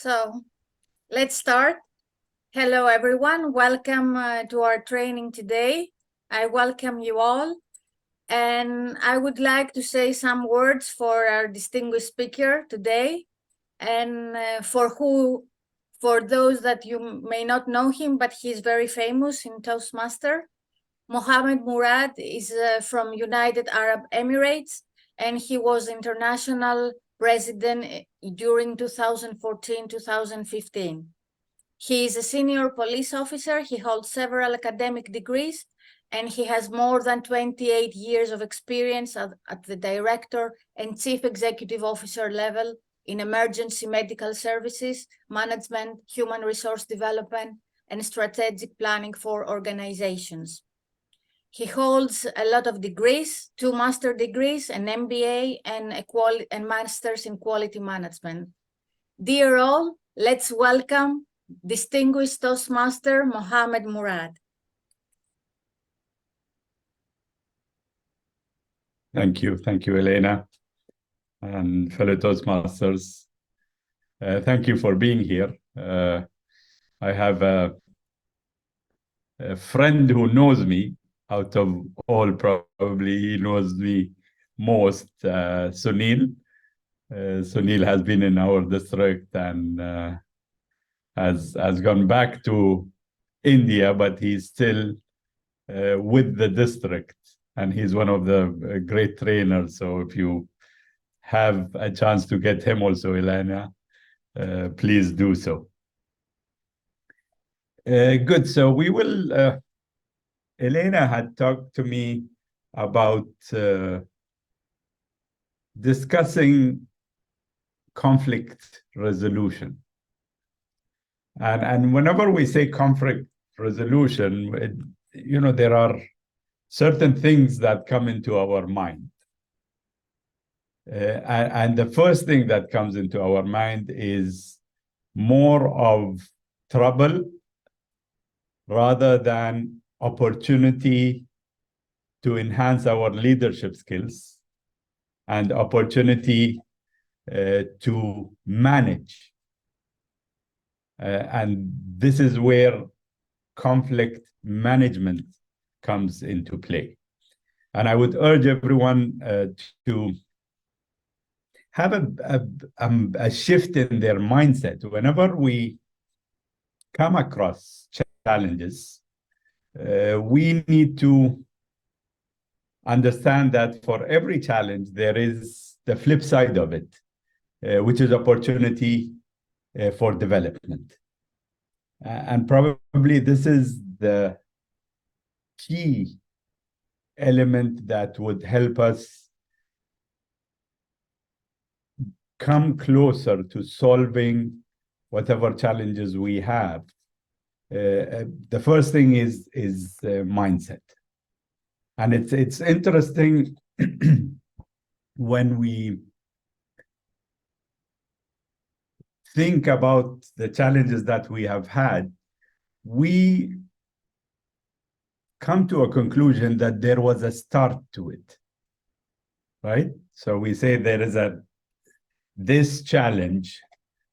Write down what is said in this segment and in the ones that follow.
So let's start. Hello, everyone. Welcome to our training today. I welcome you all. And I would like to say some words for our distinguished speaker today. And for those that you may not know him, but he's very famous in Toastmaster. Mohammed Murad is from United Arab Emirates, and he was international president during 2014-2015. He is a senior police officer. He holds several academic degrees, and he has more than 28 years of experience at the director and chief executive officer level in emergency medical services, management, human resource development, and strategic planning for organizations. He holds a lot of degrees, 2 master degrees, an MBA, and masters in quality management. Dear all, let's welcome distinguished Toastmaster Mohammed Murad. Thank you, Elena, and fellow Toastmasters. Thank you for being here. I have a friend who knows me. Out of all, probably he knows me most, Sunil. Sunil has been in our district and has gone back to India, but he's still with the district, and he's one of the great trainers. So if you have a chance to get him also, Elena, please do so. Good. So we will, Elena had talked to me about discussing conflict resolution. And whenever we say conflict resolution, there are certain things that come into our mind. And the first thing that comes into our mind is more of trouble rather than opportunity to enhance our leadership skills and opportunity to manage. And this is where conflict management comes into play. And I would urge everyone to have a shift in their mindset. Whenever we come across challenges, we need to understand that for every challenge, there is the flip side of it, which is opportunity for development. And probably this is the key element that would help us come closer to solving whatever challenges we have. The first thing is mindset. And it's interesting when we think about the challenges that we have had, we come to a conclusion that there was a start to it, right? So we say there is this challenge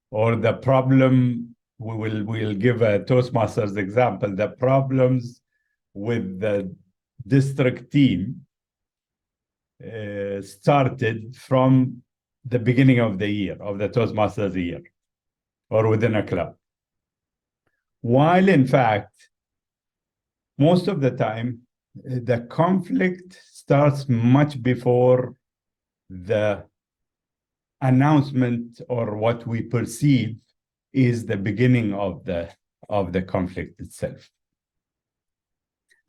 or the problem. We'll give a Toastmasters example. The problems with the district team started from the beginning of the year, of the Toastmasters year, or within a club. While in fact, most of the time, the conflict starts much before the announcement or what we perceive is the beginning of the conflict itself.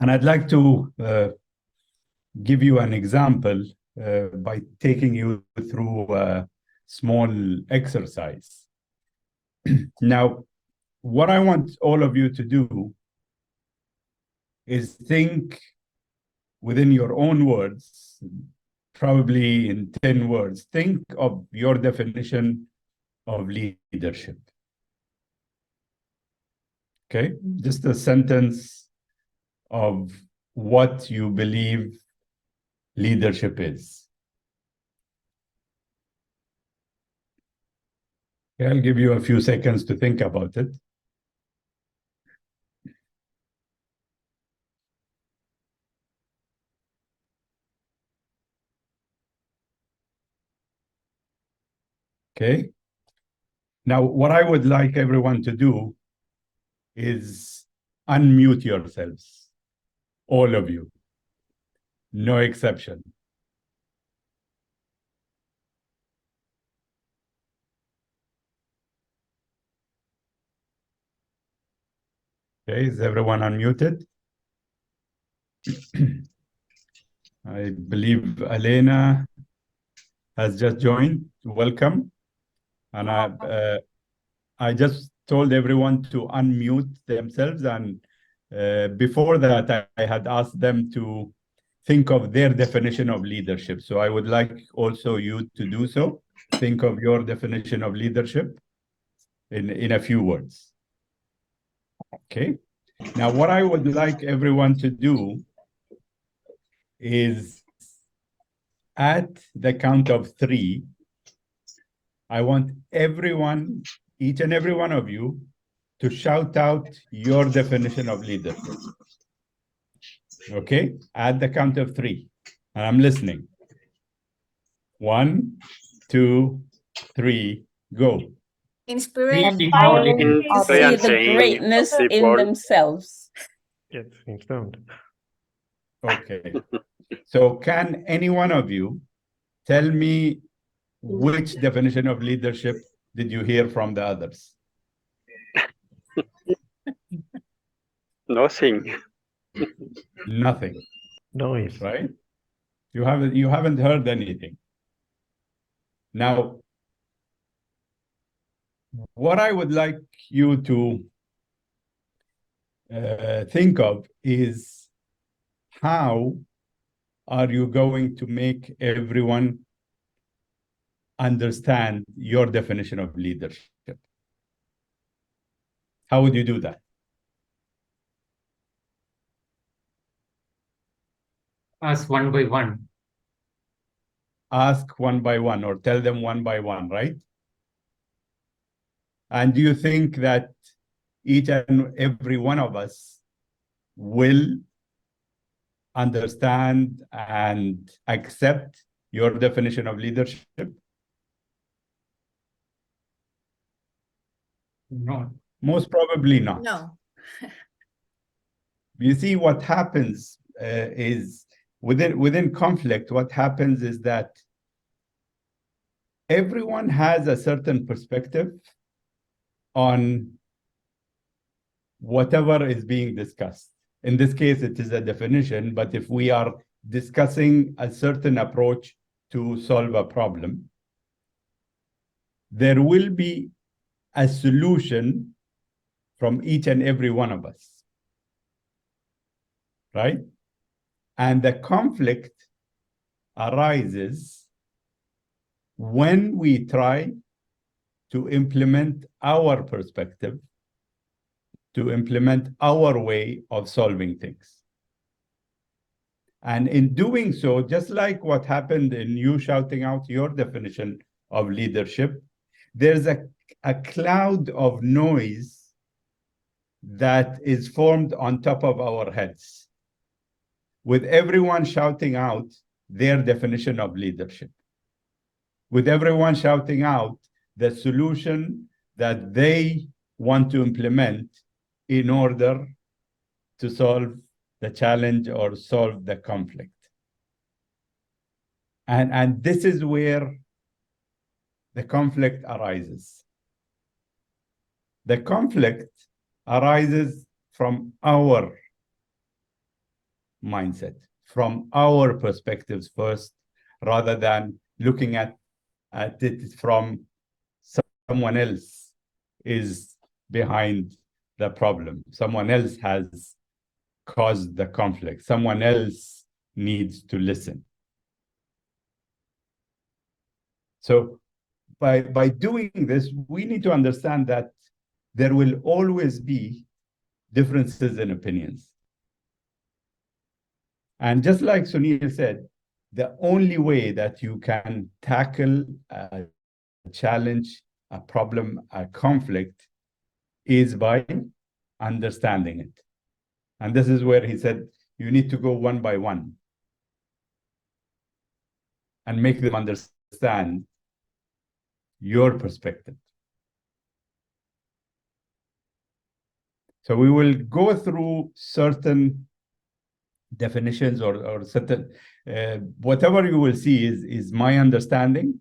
And I'd like to give you an example by taking you through a small exercise. Now, what I want all of you to do is think within your own words, probably in 10 words, think of your definition of leadership. Okay, just a sentence of what you believe leadership is. I'll give you a few seconds to think about it. Okay. Now, what I would like everyone to do is unmute yourselves, all of you, no exception. Okay, is everyone unmuted? I believe Elena has just joined. Welcome. And I just told everyone to unmute themselves. And before that, I had asked them to think of their definition of leadership. So I would like also you to do so. Think of your definition of leadership in a few words. Okay. Now, what I would like everyone to do is at the count of 3, I want everyone, each and every one of you, to shout out your definition of leadership. Okay? At the count of 3. And I'm listening. 1, 2, 3, go. Inspiration. Empowering to see the greatness in themselves. Yes, informed. Okay. So can any one of you tell me which definition of leadership did you hear from the others? Nothing. Nothing, Noise. right? You haven't heard anything. Now, what I would like you to think of is how are you going to make everyone understand your definition of leadership? How would you do that? Ask one by one. Ask one by one, or tell them one by one, right? And do you think that each and every one of us will understand and accept your definition of leadership? No. Most probably not. No. You see, what happens is within conflict, what happens is that everyone has a certain perspective on whatever is being discussed. In this case, it is a definition, but if we are discussing a certain approach to solve a problem, there will be a solution from each and every one of us, right? And the conflict arises when we try to implement our perspective, to implement our way of solving things. And in doing so, just like what happened in you shouting out your definition of leadership, there's a cloud of noise that is formed on top of our heads, with everyone shouting out their definition of leadership, with everyone shouting out the solution that they want to implement in order to solve the challenge or solve the conflict. And this is where the conflict arises. The conflict arises from our mindset, from our perspectives first, rather than looking at it from someone else is behind the problem. Someone else has caused the conflict. Someone else needs to listen. So by doing this, we need to understand that there will always be differences in opinions. And just like Sunil said, the only way that you can tackle a challenge, a problem, a conflict, is by understanding it. And this is where he said, you need to go one by one and make them understand your perspective. So we will go through certain definitions or certain, whatever you will see is my understanding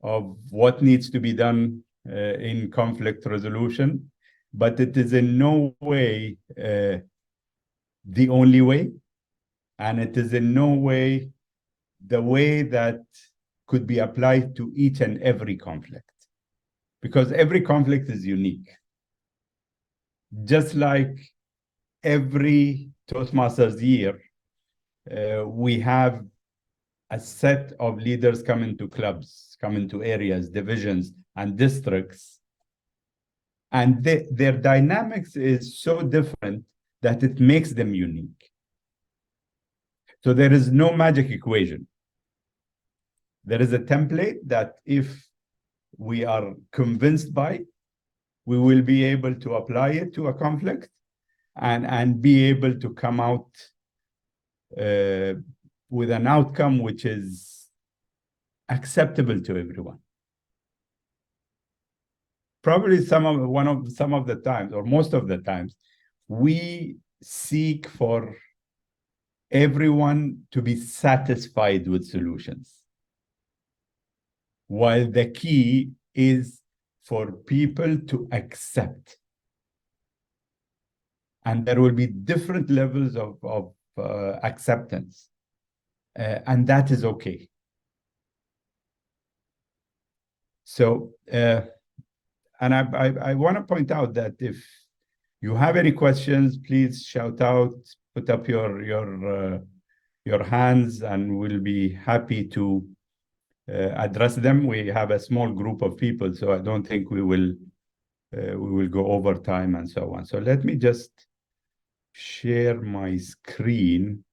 of what needs to be done in conflict resolution, but it is in no way the only way, and it is in no way the way that could be applied to each and every conflict, because every conflict is unique. Just like every Toastmasters year, we have a set of leaders come into clubs, come into areas, divisions, and districts. And their dynamics is so different that it makes them unique. So there is no magic equation. There is a template that if we are convinced by, we will be able to apply it to a conflict and be able to come out with an outcome which is acceptable to everyone. Probably some of the times, or most of the times, we seek for everyone to be satisfied with solutions, while the key is for people to accept. And there will be different levels of acceptance, and that is okay. So, and I want to point out that if you have any questions, please shout out, put up your hands, and we'll be happy to address them. We have a small group of people, so I don't think we will go over time and so on. So let me just share my screen.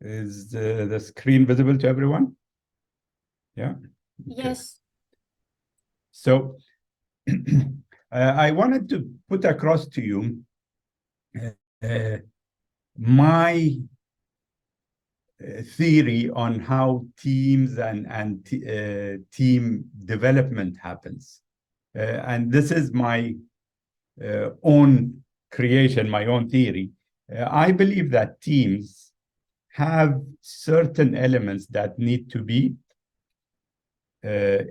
Is the screen visible to everyone? Yeah? Okay. Yes. So I wanted to put across to you my theory on how teams and team development happens. And this is my own creation, my own theory. I believe that teams have certain elements that need to be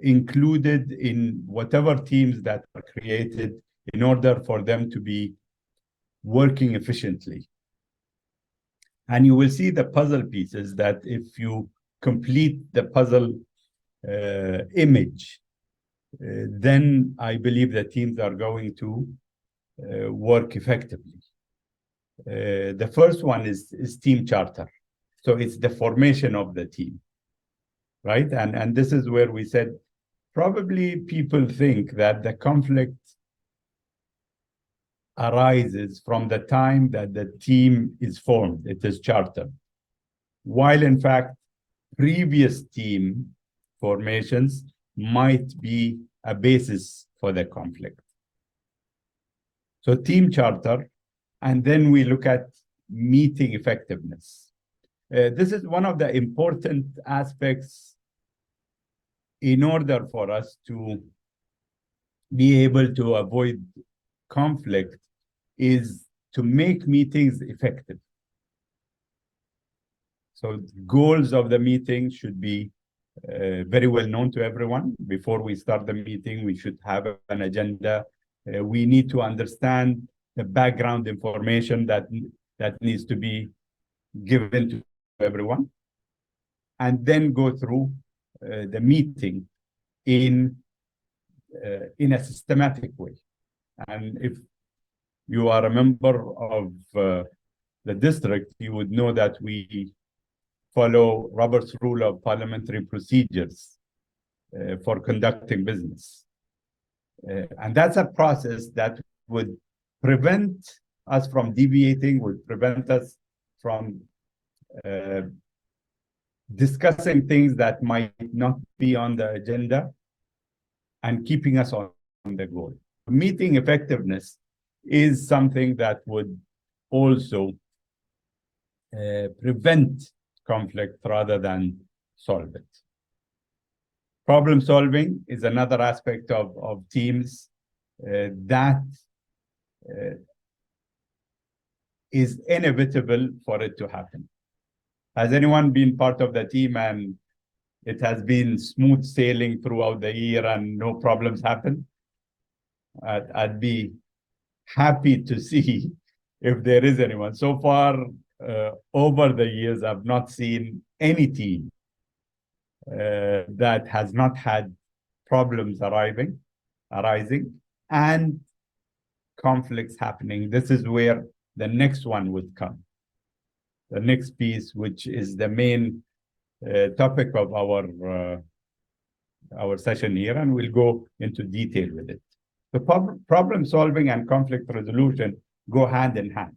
included in whatever teams that are created in order for them to be working efficiently. And you will see the puzzle pieces that if you complete the puzzle image, then I believe that teams are going to work effectively. The first one is team charter. So it's the formation of the team, right? And this is where we said, probably people think that the conflict arises from the time that the team is formed, it is chartered. While in fact, previous team formations might be a basis for the conflict. So team charter, and then we look at meeting effectiveness. This is one of the important aspects in order for us to be able to avoid conflict, is to make meetings effective. So goals of the meeting should be very well known to everyone. Before we start the meeting, we should have an agenda. We need to understand the background information that needs to be given to everyone, and then go through the meeting in a systematic way. And if you are a member of the district, you would know that we follow Robert's Rule of Parliamentary Procedures for conducting business. And that's a process that would prevent us from deviating, would prevent us from discussing things that might not be on the agenda and keeping us on the goal. Meeting effectiveness is something that would also prevent conflict rather than solve it. Problem solving is another aspect of teams that is inevitable for it to happen. Has anyone been part of the team and it has been smooth sailing throughout the year and no problems happen? I'd be happy to see if there is anyone. So far, over the years, I've not seen any team that has not had problems arising and conflicts happening. This is where the next one would come. The next piece, which is the main topic of our session here, and we'll go into detail with it. The problem solving and conflict resolution go hand in hand.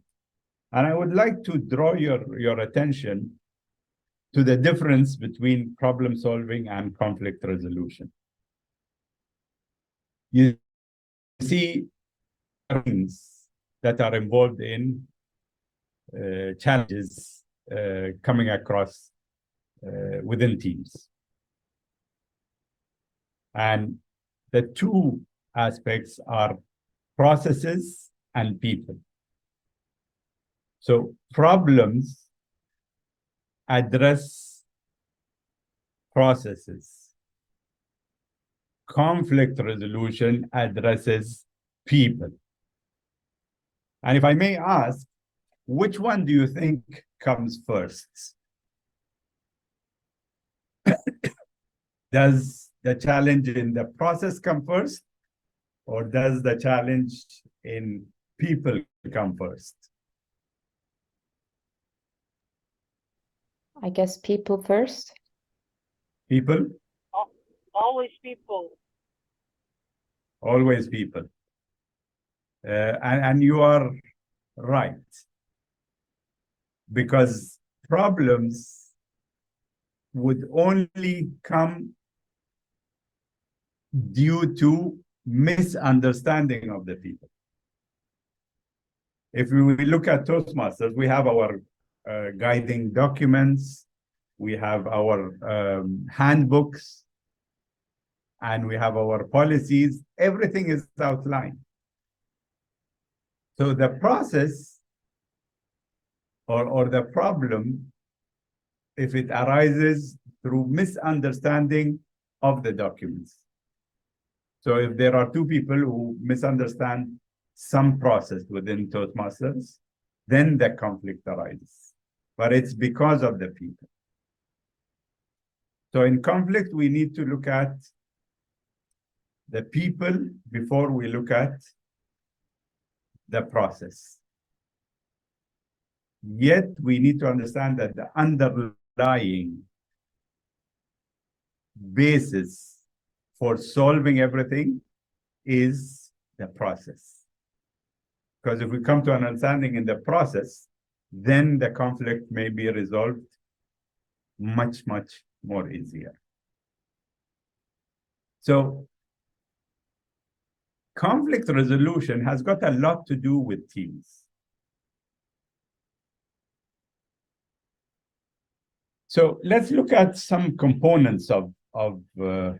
And I would like to draw your attention to the difference between problem solving and conflict resolution. You see things that are involved in challenges coming across within teams. And the two aspects are processes and people. So problems address processes. Conflict resolution addresses people. And if I may ask, which one do you think comes first? Does the challenge in the process come first, or does the challenge in people come first? I guess people first. People? Always people. Always people. And you are right. Because problems would only come due to misunderstanding of the people. If we look at Toastmasters, we have our guiding documents, we have our handbooks, and we have our policies. Everything is outlined. So the process or the problem, if it arises through misunderstanding of the documents. So if there are two people who misunderstand some process within Toastmasters, then the conflict arises. But it's because of the people. So in conflict, we need to look at the people before we look at the process. Yet we need to understand that the underlying basis for solving everything is the process. Because if we come to an understanding in the process, then the conflict may be resolved much, much more easier. So conflict resolution has got a lot to do with teams. So let's look at some components of a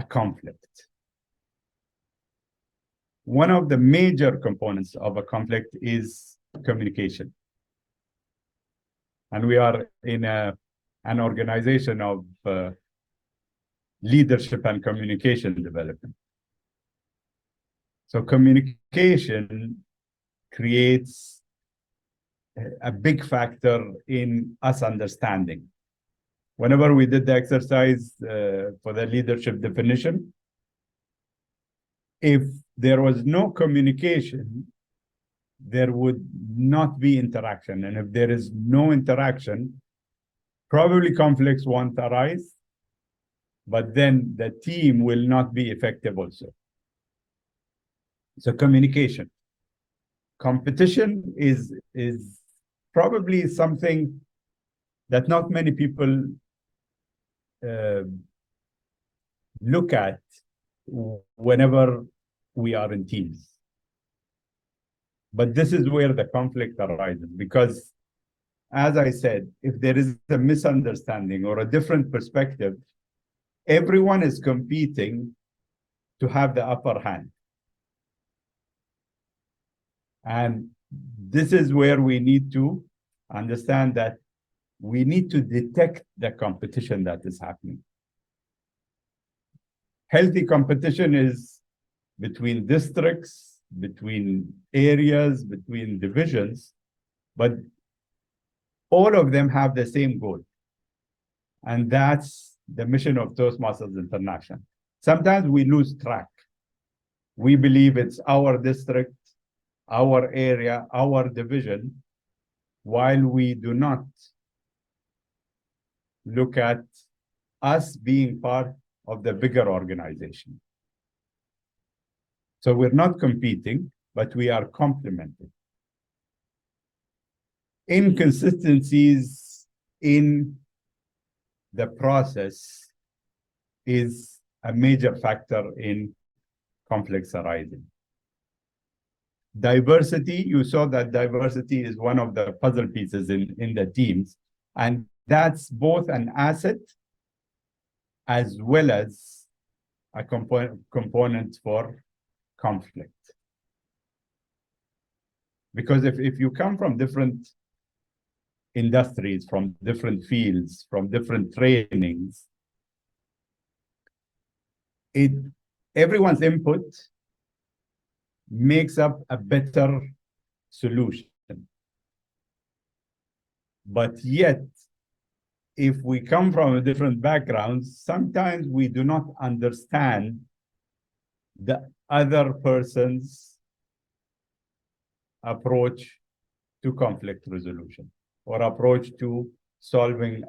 conflict. One of the major components of a conflict is communication. And we are in an organization of leadership and communication development. So communication creates a big factor in us understanding. Whenever we did the exercise for the leadership definition, if there was no communication, there would not be interaction. And if there is no interaction, probably conflicts won't arise, but then the team will not be effective also. So communication. competition is probably something that not many people look at whenever we are in teams. But this is where the conflict arises, because, as I said, if there is a misunderstanding or a different perspective, everyone is competing to have the upper hand. And this is where we need to understand that we need to detect the competition that is happening. Healthy competition is between districts, between areas, between divisions, but all of them have the same goal. And that's the mission of Toastmasters International. Sometimes we lose track. We believe it's our district, our area, our division, while we do not look at us being part of the bigger organization. So we're not competing, but we are complementing. Inconsistencies in the process is a major factor in conflicts arising. Diversity, you saw that diversity is one of the puzzle pieces in the teams, and that's both an asset as well as a component for conflict. Because if you come from different industries, from different fields, from different trainings, everyone's input makes up a better solution. But yet, if we come from a different backgrounds, sometimes we do not understand the other person's approach to conflict resolution or approach to solving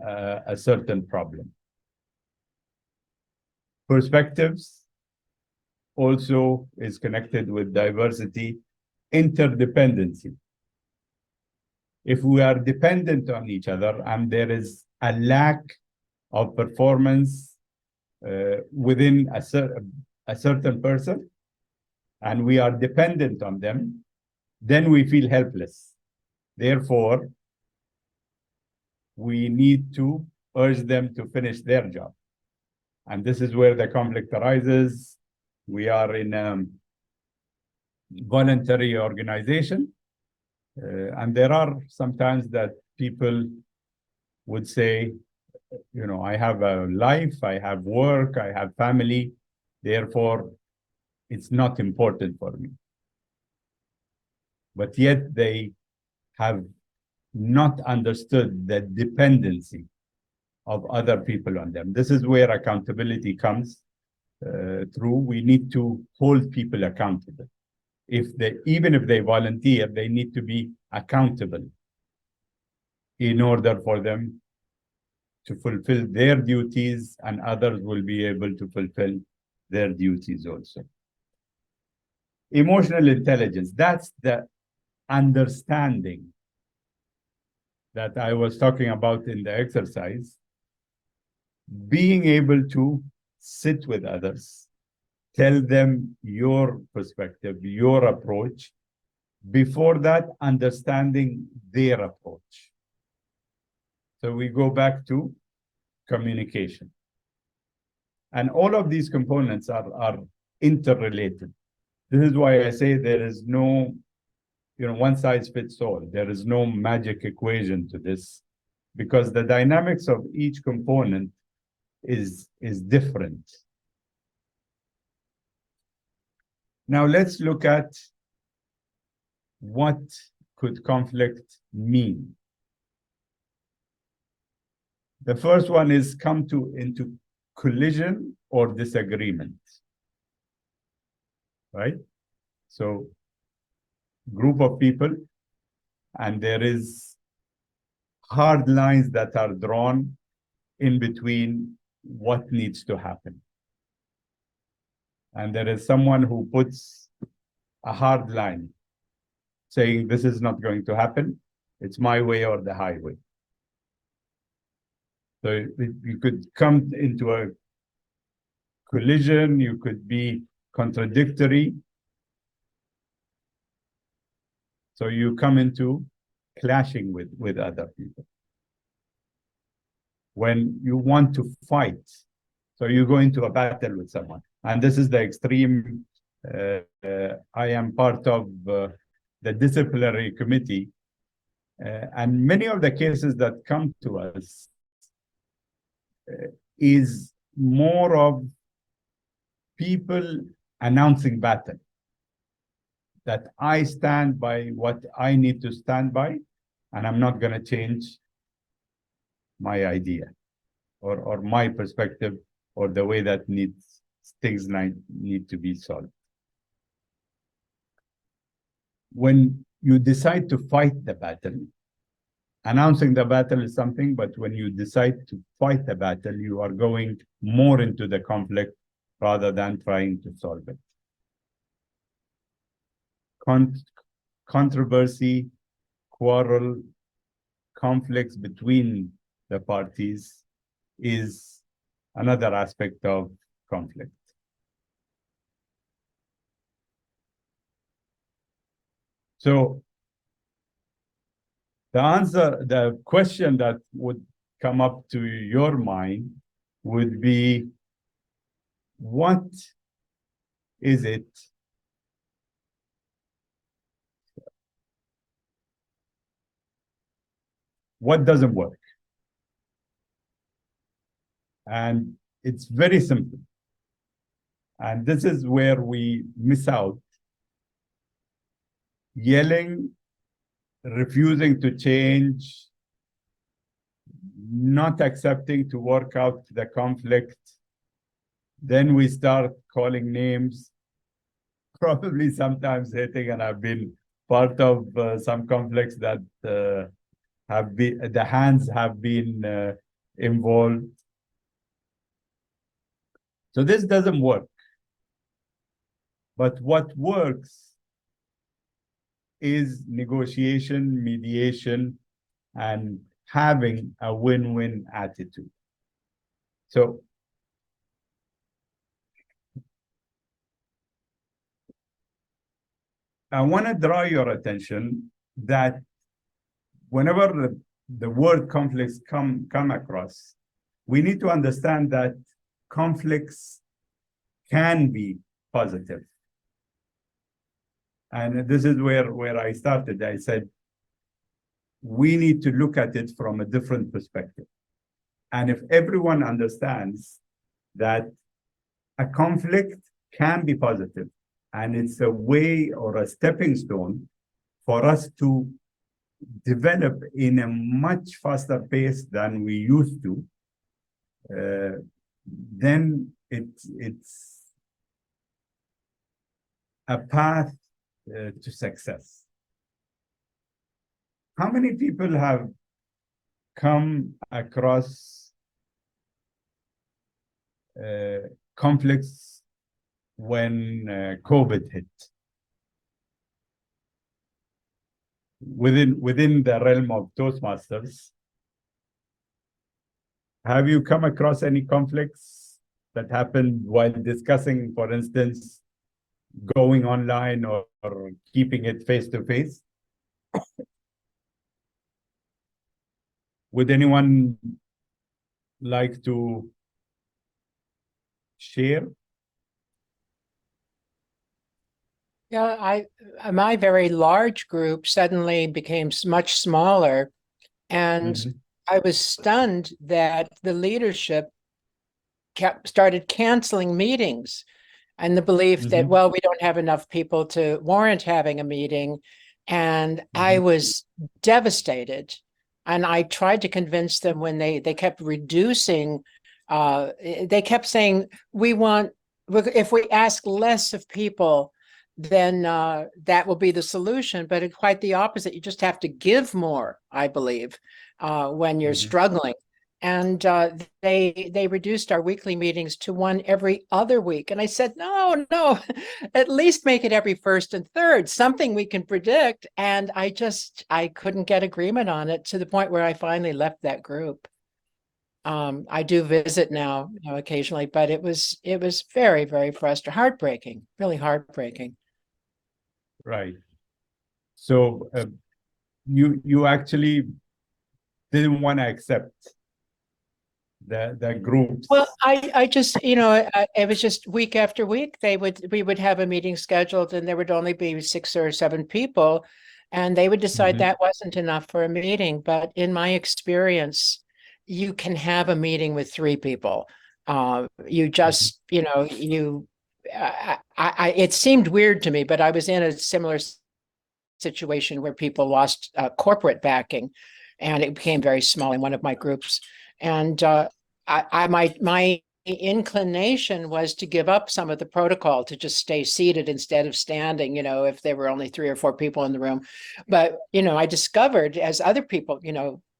a certain problem. Perspectives also is connected with diversity, interdependency. If we are dependent on each other and there is a lack of performance within a certain person, and we are dependent on them, then we feel helpless. Therefore, we need to urge them to finish their job. And this is where the conflict arises. We are in a voluntary organization. And there are sometimes that people would say, you know, I have a life, I have work, I have family, therefore it's not important for me. But yet they have not understood the dependency of other people on them. This is where accountability comes through. We need to hold people accountable. Even if they volunteer, they need to be accountable in order for them to fulfill their duties, and others will be able to fulfill their duties also. Emotional intelligence, that's the understanding that I was talking about in the exercise. Being able to sit with others, tell them your perspective, your approach, before that, understanding their approach. So we go back to communication. And all of these components are interrelated. This is why I say there is no, one size fits all. There is no magic equation to this, because the dynamics of each component is different. Now let's look at what could conflict mean. The first one is come into collision or disagreement, right? So group of people, and there is hard lines that are drawn in between what needs to happen. And there is someone who puts a hard line saying this is not going to happen. It's my way or the highway. So you could come into a collision, you could be contradictory. So you come into clashing with other people. When you want to fight, so you go into a battle with someone. And this is the extreme. I am part of the disciplinary committee. And many of the cases that come to us is more of people announcing battle. That I stand by what I need to stand by, and I'm not going to change my idea or my perspective or the way that things need to be solved. When you decide to fight the battle, announcing the battle is something, but when you decide to fight the battle, you are going more into the conflict rather than trying to solve it. Controversy, quarrel, conflicts between the parties is another aspect of conflict. So the question that would come up to your mind would be, what is it what doesn't work? And it's very simple. And this is where we miss out. Yelling, refusing to change, not accepting to work out the conflict. Then we start calling names, probably sometimes hitting, and I've been part of some conflicts that the hands have been involved. So this doesn't work. But what works is negotiation, mediation, and having a win-win attitude. So I want to draw your attention that whenever the word conflicts come across, we need to understand that conflicts can be positive. And this is where I started. I said, we need to look at it from a different perspective. And if everyone understands that a conflict can be positive, and it's a way or a stepping stone for us to develop in a much faster pace than we used to, then it's a path to success. How many people have come across conflicts when COVID hit? Within the realm of Toastmasters, have you come across any conflicts that happened while discussing, for instance, going online or keeping it face-to-face? Would anyone like to share? Yeah, my very large group suddenly became much smaller, and I was stunned that the leadership started canceling meetings, and the belief that, well, we don't have enough people to warrant having a meeting. And I was devastated. And I tried to convince them when they kept reducing, they kept saying, if we ask less of people, then that will be the solution. But it's quite the opposite. You just have to give more, I believe, when you're struggling. And they reduced our weekly meetings to one every other week. And I said, no, at least make it every first and third, something we can predict. And I couldn't get agreement on it, to the point where I finally left that group. I do visit now, occasionally, but it was very, very frustrating, heartbreaking, really heartbreaking. Right. So you actually didn't want to accept the groups. Well, I just, it was just week after week, we would have a meeting scheduled, and there would only be 6 or 7 people, and they would decide that wasn't enough for a meeting. But in my experience, you can have a meeting with 3 people. You just, it seemed weird to me, but I was in a similar situation where people lost corporate backing, and it became very small in one of my groups. And my inclination was to give up some of the protocol, to just stay seated instead of standing, if there were only 3 or 4 people in the room. But, I discovered, as other people,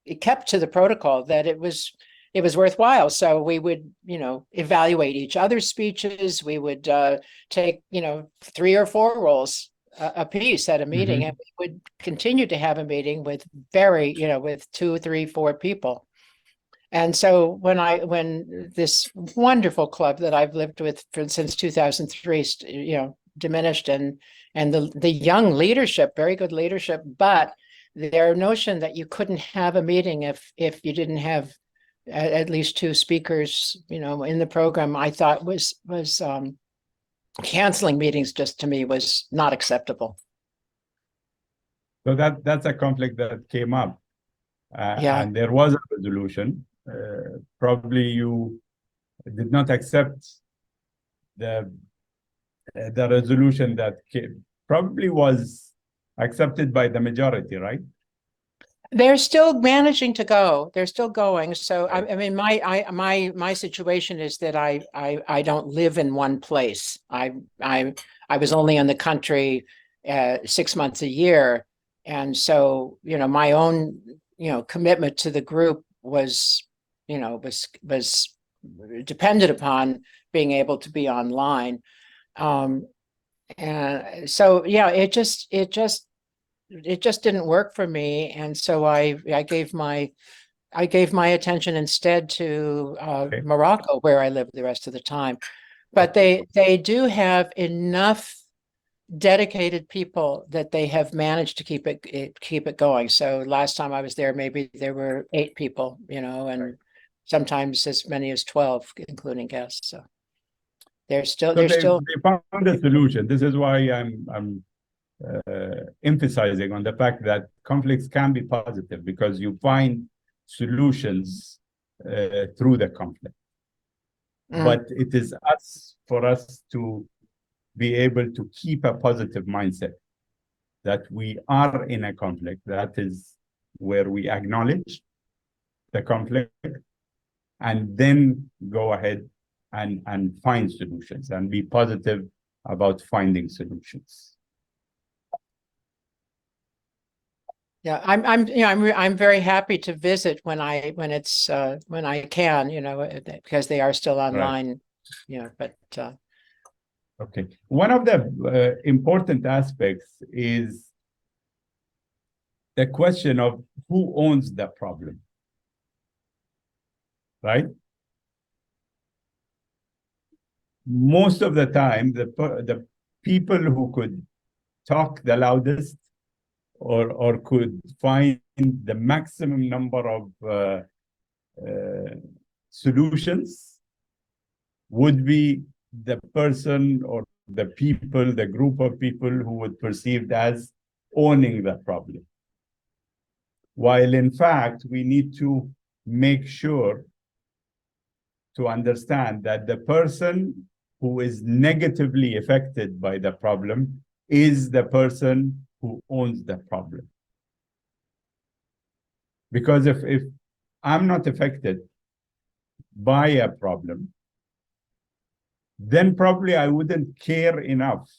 it kept to the protocol, that it was worthwhile. So we would, evaluate each other's speeches. We would take, 3 or 4 roles a piece at a meeting, and we would continue to have a meeting with with 2, 3, 4 people. And so when this wonderful club that I've lived with since 2003, diminished, and the young leadership, very good leadership, but their notion that you couldn't have a meeting if you didn't have at least 2 speakers, in the program, I thought was canceling meetings, just to me, was not acceptable. So that's a conflict that came up, Yeah. and there was a resolution. Probably you did not accept the resolution that probably was accepted by the majority, right? They're still managing to go. They're still going. So I mean, my situation is that I don't live in one place. I was only in the country 6 months a year, and so my own commitment to the group was was dependent upon being able to be online. And so it just didn't work for me, and so I gave my attention instead to Morocco, where I lived the rest of the time. But they do have enough dedicated people that they have managed to keep it going. So last time I was there, maybe there were 8 people, and sometimes as many as 12, including guests. So they found a solution. This is why I'm emphasizing on the fact that conflicts can be positive, because you find solutions through the conflict. But it is for us to be able to keep a positive mindset, that we are in a conflict. That is where we acknowledge the conflict and then go ahead and find solutions, and be positive about finding solutions. Yeah, I'm very happy to visit when I can, because they are still online, but okay. One of the important aspects is the question of who owns the problem, right? Most of the time, the people who could talk the loudest or could find the maximum number of solutions would be the person or the people, the group of people who would perceived as owning the problem. While in fact, we need to make sure to understand that the person who is negatively affected by the problem is the person who owns the problem. Because if I'm not affected by a problem, then probably I wouldn't care enough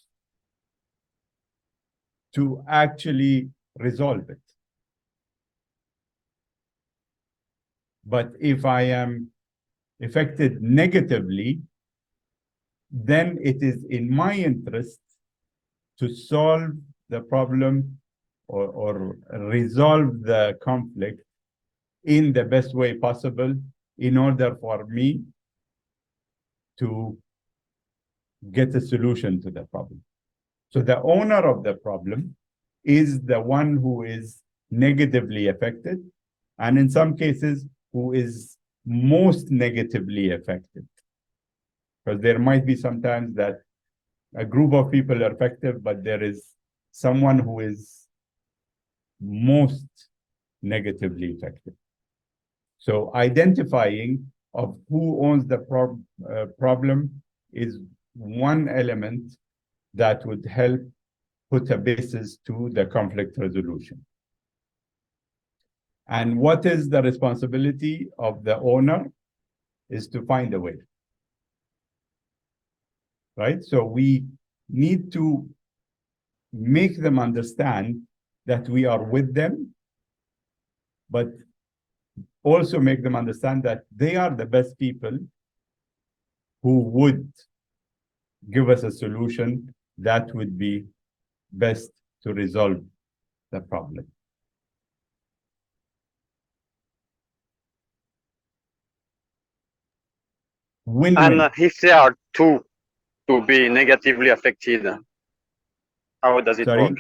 to actually resolve it. But if I am affected negatively, then it is in my interest to solve the problem or resolve the conflict in the best way possible in order for me to get a solution to the problem. So the owner of the problem is the one who is negatively affected, and in some cases, who is most negatively affected. Because there might be sometimes that a group of people are affected, but there is someone who is most negatively affected. So identifying of who owns the problem is one element that would help put a basis to the conflict resolution. And what is the responsibility of the owner is to find a way. Right? So we need to make them understand that we are with them, but also make them understand that they are the best people who would give us a solution that would be best to resolve the problem. Win-win. And if there are two to be negatively affected, how does it Sorry? work?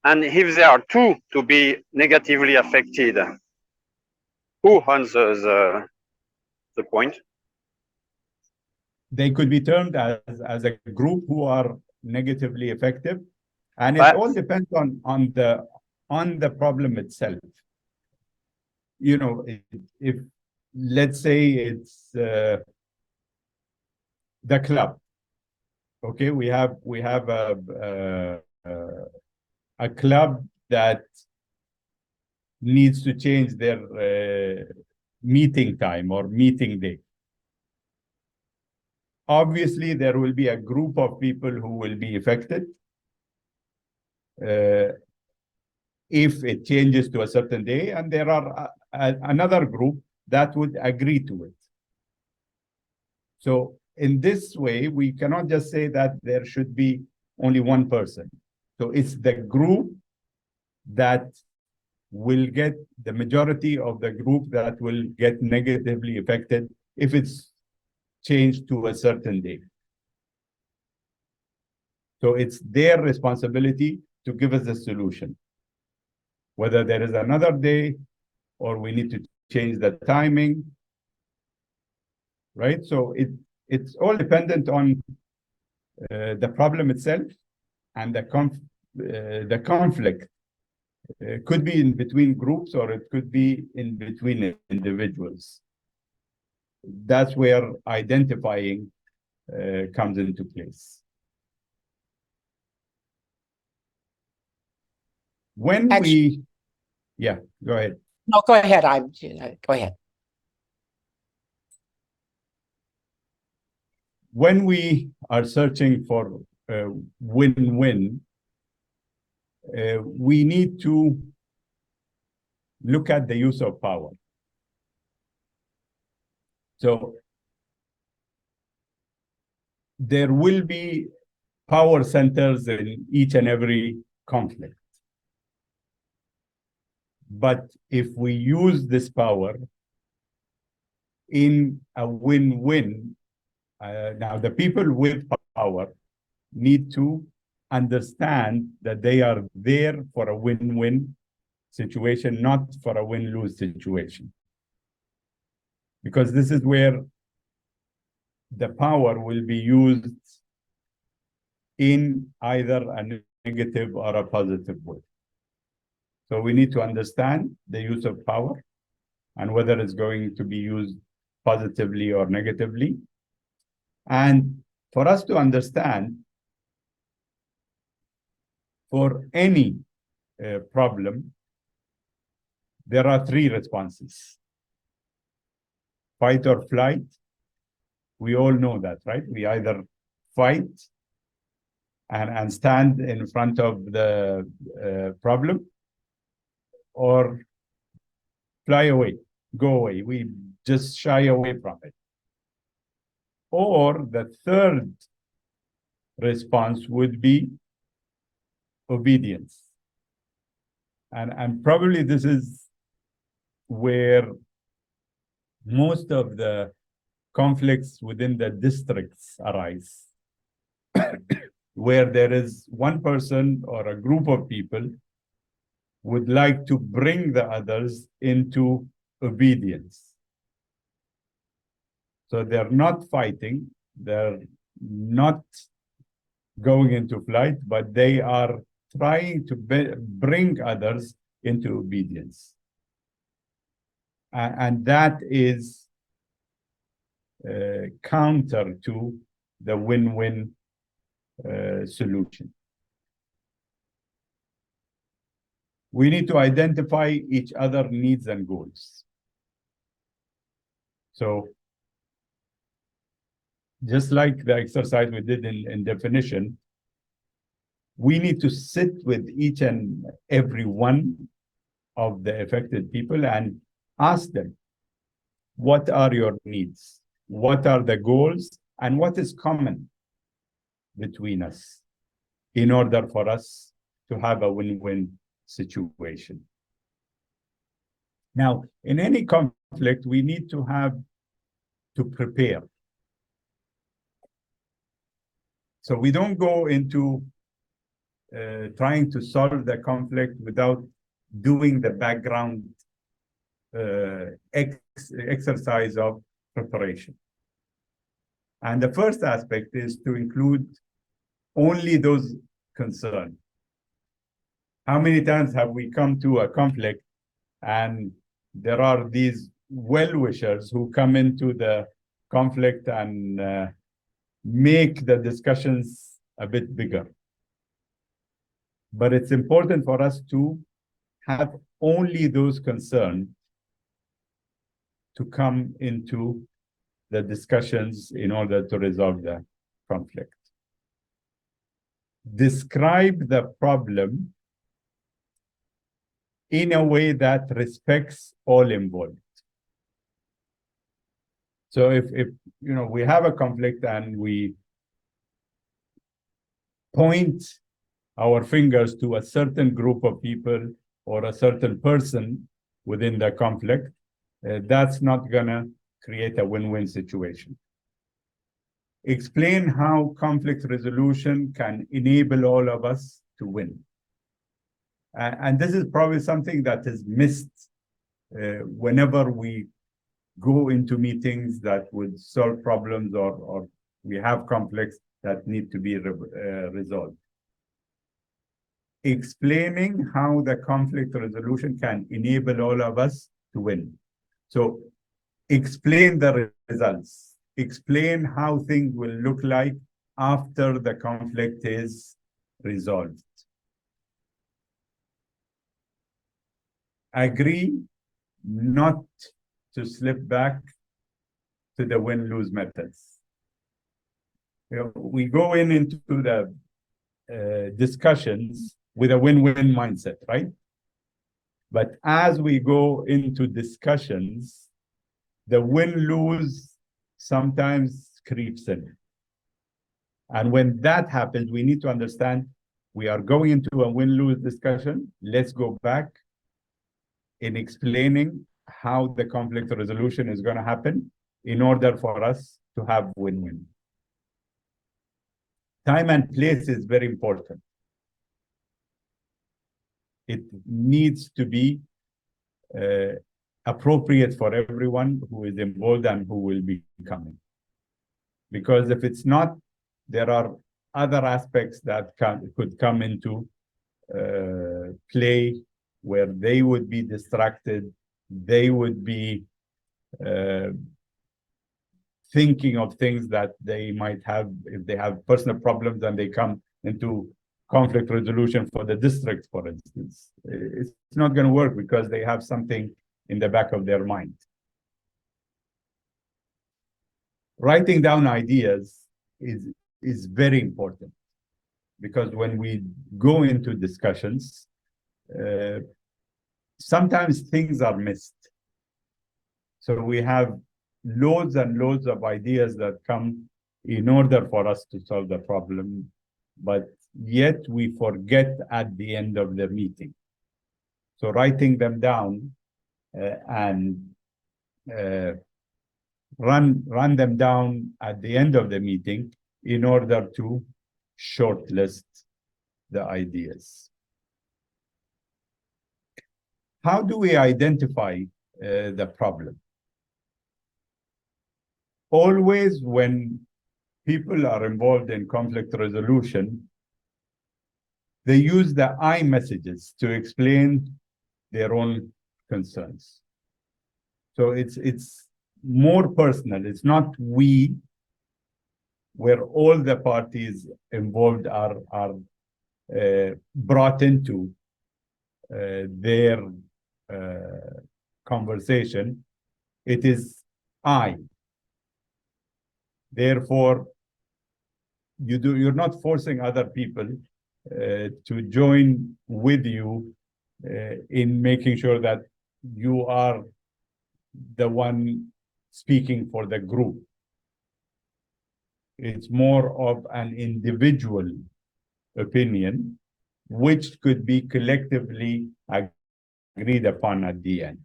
And if there are two to be negatively affected, who answers the point? They could be termed as a group who are negatively affected, and it But- all depends on the problem itself. You know, if let's say it's the club. Okay, we have a club that needs to change their meeting time or meeting day. Obviously, there will be a group of people who will be affected if it changes to a certain day, and there are another group that would agree to it. So in this way, we cannot just say that there should be only one person. So it's the group that will get the majority of the group that will get negatively affected if it's changed to a certain day. So it's their responsibility to give us a solution. Whether there is another day or we need to change the timing, right? So it's all dependent on the problem itself and the conflict. It could be in between groups or it could be in between individuals. That's where identifying comes into place. When Actually- yeah, go ahead. No, go ahead. Go ahead. When we are searching for win-win, we need to look at the use of power. So there will be power centers in each and every conflict. But if we use this power in a win-win, now the people with power need to understand that they are there for a win-win situation, not for a win-lose situation. Because this is where the power will be used in either a negative or a positive way. So we need to understand the use of power and whether it's going to be used positively or negatively. And for us to understand, for any problem, there are three responses. Fight or flight. We all know that, right? We either fight and stand in front of the problem, or fly away, go away. We just shy away from it. Or the third response would be obedience. And probably this is where most of the conflicts within the districts arise, where there is one person or a group of people would like to bring the others into obedience. So they're not fighting, they're not going into flight, but they are trying to bring others into obedience. And that is counter to the win-win solution. We need to identify each other's needs and goals. So just like the exercise we did in definition, we need to sit with each and every one of the affected people and ask them, what are your needs? What are the goals? And what is common between us in order for us to have a win-win situation? Now, in any conflict, we need to prepare. So we don't go into trying to solve the conflict without doing the background exercise of preparation. And the first aspect is to include only those concerned. How many times have we come to a conflict and there are these well-wishers who come into the conflict and make the discussions a bit bigger? But it's important for us to have only those concerned to come into the discussions in order to resolve the conflict. Describe the problem in a way that respects all involved. So if we have a conflict and we point our fingers to a certain group of people or a certain person within the conflict, that's not gonna create a win-win situation. Explain how conflict resolution can enable all of us to win. And this is probably something that is missed whenever we go into meetings that would solve problems or we have conflicts that need to be resolved. Explaining how the conflict resolution can enable all of us to win. So explain the results. Explain how things will look like after the conflict is resolved. Agree not to slip back to the win-lose methods. We go into the discussions with a win-win mindset, right? But as we go into discussions, the win-lose sometimes creeps in. And when that happens, we need to understand we are going into a win-lose discussion. Let's go back in explaining how the conflict resolution is going to happen in order for us to have win-win. Time and place is very important. It needs to be appropriate for everyone who is involved and who will be coming. Because if it's not, there are other aspects that could come into play where they would be distracted, they would be thinking of things that they might have, if they have personal problems and they come into conflict resolution for the district, for instance. It's not going to work because they have something in the back of their mind. Writing down ideas is very important because when we go into discussions, sometimes things are missed. So we have loads and loads of ideas that come in order for us to solve the problem, but yet we forget at the end of the meeting. So writing them down and run them down at the end of the meeting in order to shortlist the ideas. How do we identify the problem? Always when people are involved in conflict resolution, they use the I messages to explain their own concerns. So it's more personal. It's not we, where all the parties involved are brought into their conversation. It is I. Therefore, you're not forcing other people to join with you in making sure that you are the one speaking for the group. It's more of an individual opinion, which could be collectively agreed upon at the end.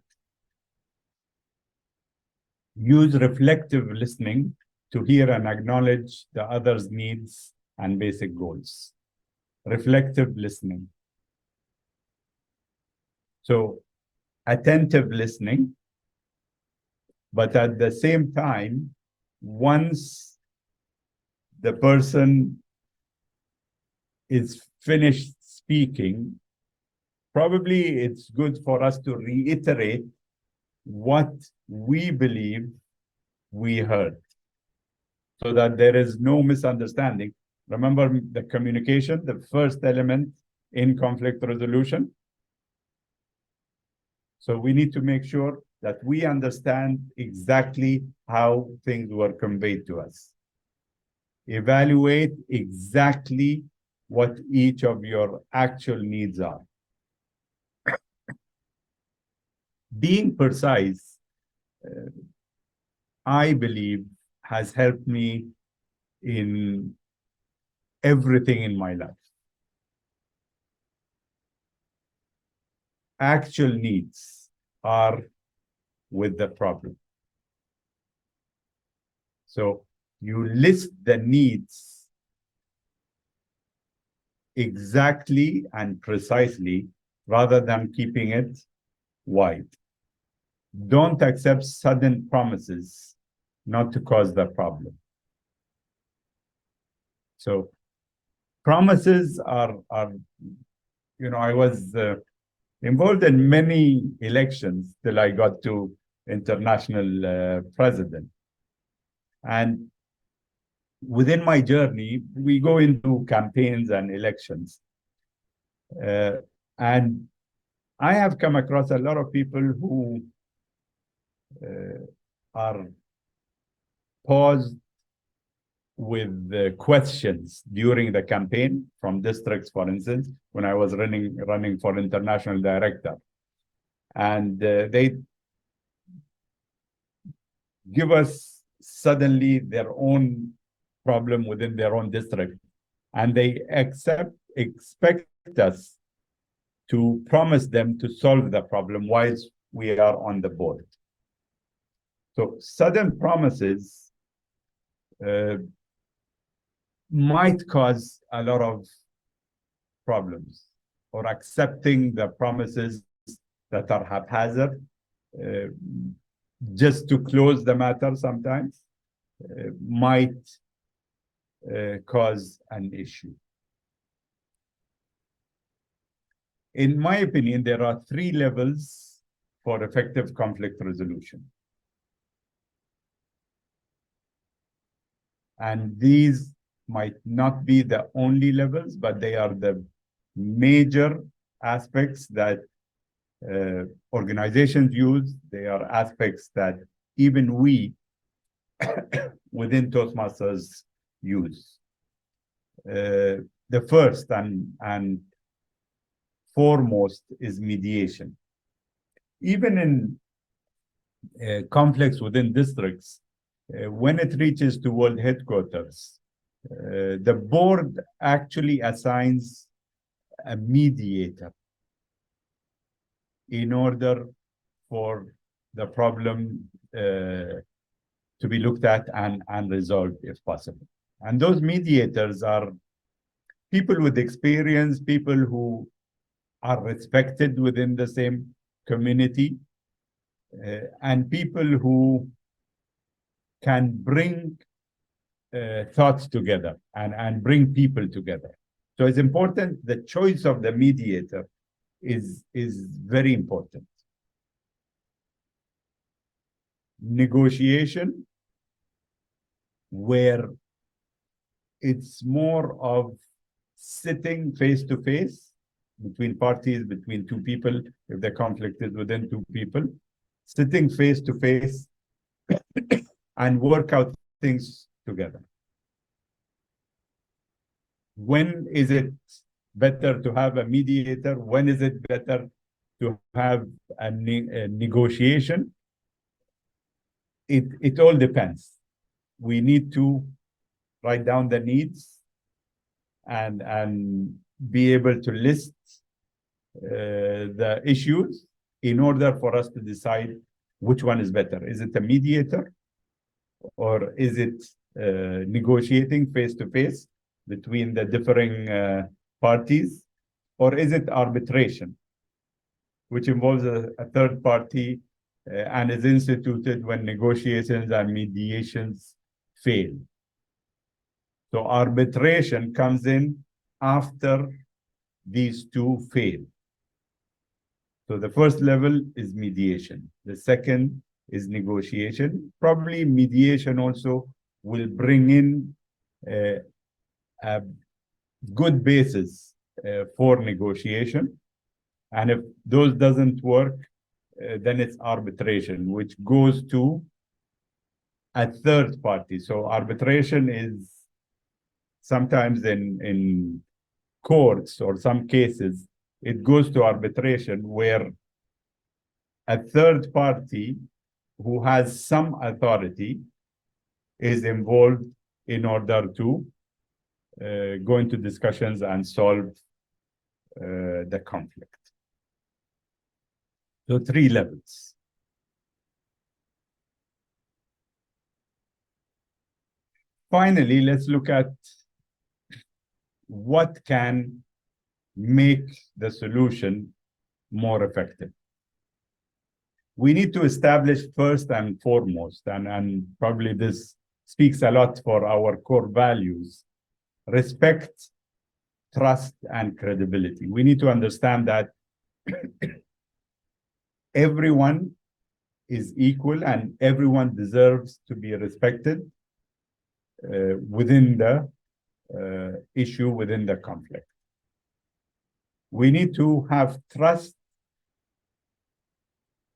Use reflective listening to hear and acknowledge the other's needs and basic goals. Reflective listening. So attentive listening, but at the same time, once the person is finished speaking, probably it's good for us to reiterate what we believe we heard, so that there is no misunderstanding. Remember the communication, the first element in conflict resolution. So we need to make sure that we understand exactly how things were conveyed to us. Evaluate exactly what each of your actual needs are. Being precise, I believe, has helped me in everything in my life. Actual needs are with the problem. So you list the needs exactly and precisely rather than keeping it wide. Don't accept sudden promises not to cause the problem. So promises are you know, I was involved in many elections till I got to international president. And within my journey, we go into campaigns and elections. And I have come across a lot of people who are paused with the questions during the campaign from districts, for instance, when I was running for international director. And they give us suddenly their own problem within their own district. And they expect us to promise them to solve the problem whilst we are on the board. So sudden promises might cause a lot of problems, or accepting the promises that are haphazard just to close the matter sometimes might cause an issue. In my opinion, there are 3 levels for effective conflict resolution. And these might not be the only levels, but they are the major aspects that organizations use. They are aspects that even we within Toastmasters use. The first and foremost is mediation. Even in conflicts within districts, when it reaches to world headquarters, the board actually assigns a mediator in order for the problem to be looked at and resolved if possible. And those mediators are people with experience, people who are respected within the same community, and people who can bring thoughts together and bring people together. So it's important, the choice of the mediator is very important. Negotiation, where it's more of sitting face to face between parties, between two people, if the conflict is within two people, sitting face to face and work out things together. When is it better to have a mediator? When is it better to have a negotiation? It all depends. We need to write down the needs and be able to list the issues in order for us to decide which one is better. Is it a mediator, or is it negotiating face to face between the differing parties, or is it arbitration, which involves a third party and is instituted when negotiations and mediations fail? So arbitration comes in after these two fail. So the first level is mediation. The second is negotiation. Probably mediation also will bring in a good basis for negotiation. And if those doesn't work, then it's arbitration, which goes to a third party. So arbitration is sometimes in courts, or some cases, it goes to arbitration where a third party who has some authority is involved in order to go into discussions and solve the conflict. So 3 levels. Finally, let's look at what can make the solution more effective. We need to establish first and foremost, and probably this speaks a lot for our core values, respect, trust, and credibility. We need to understand that everyone is equal and everyone deserves to be respected within the issue, within the conflict. We need to have trust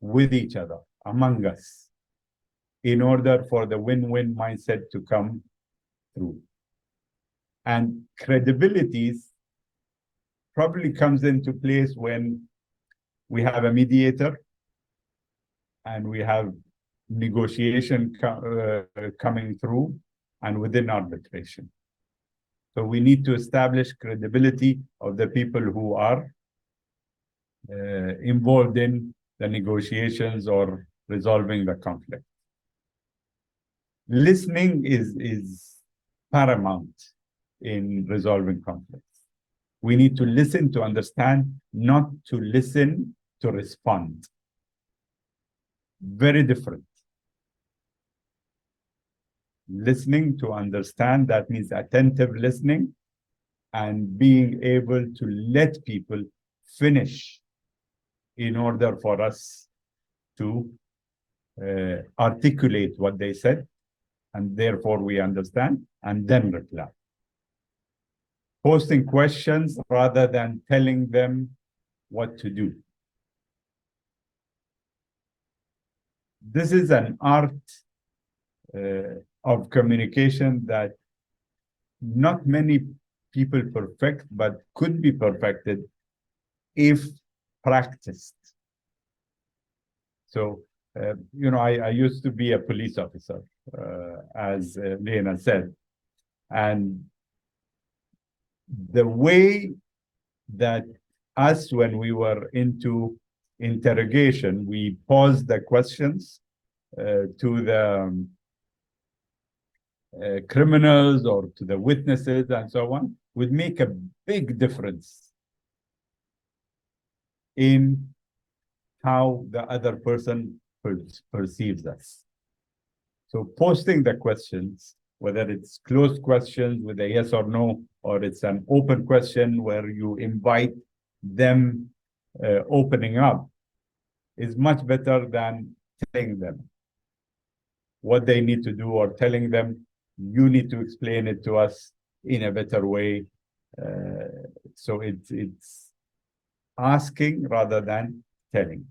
with each other, among us, in order for the win-win mindset to come through. And credibility probably comes into place when we have a mediator and we have negotiation coming through, and within arbitration. So we need to establish credibility of the people who are involved in the negotiations or resolving the conflict. Listening is paramount in resolving conflicts. We need to listen to understand, not to listen to respond. Very different. Listening to understand, that means attentive listening and being able to let people finish in order for us to articulate what they said, and therefore we understand, and then reply. Posting questions rather than telling them what to do. This is an art of communication that not many people perfect, but could be perfected if practiced. So I used to be a police officer, as Lena said, and the way that us, when we were into interrogation, we posed the questions to the criminals or to the witnesses and so on, would make a big difference in how the other person perceives us. So posting the questions, whether it's closed questions with a yes or no, or it's an open question where you invite them opening up, is much better than telling them what they need to do, or telling them, you need to explain it to us in a better way. So it's asking rather than telling.